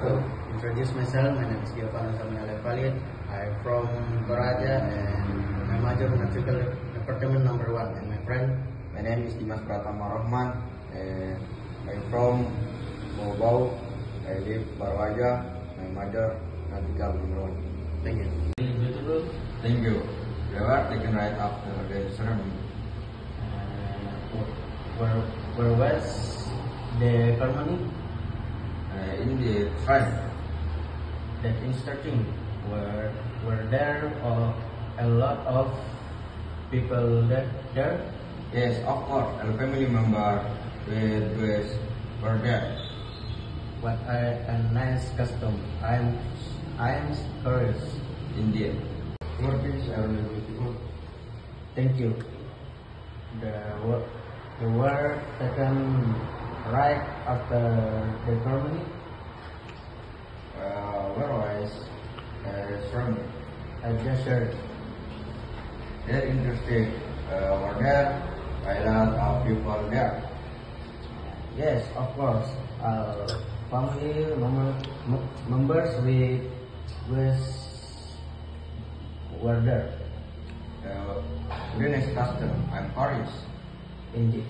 wabarakatuh. Introduce myself. My name is Giovanni Samuel Valid. I'm from Toraja and my major Nautical Department number 1. And my friend, My name is Dimas Pratama Rahman. I'm from Bau. I live Barwaja. My major Nautical number 1. thank you. Beautiful. Thank you. We are taken right after the ceremony. Where was the ceremony? In the shrine. That in starting, were there a lot of people there? Yes, of course. Our family member were there. What a nice custom. I am curious. Indeed. Turkish are beautiful. Thank you. The were taken right after the ceremony. Where was from? I just heard. Very interesting. Were there a lot of people there? Yes, of course. Family members were there. Very nice custom. I'm curious. Indeed.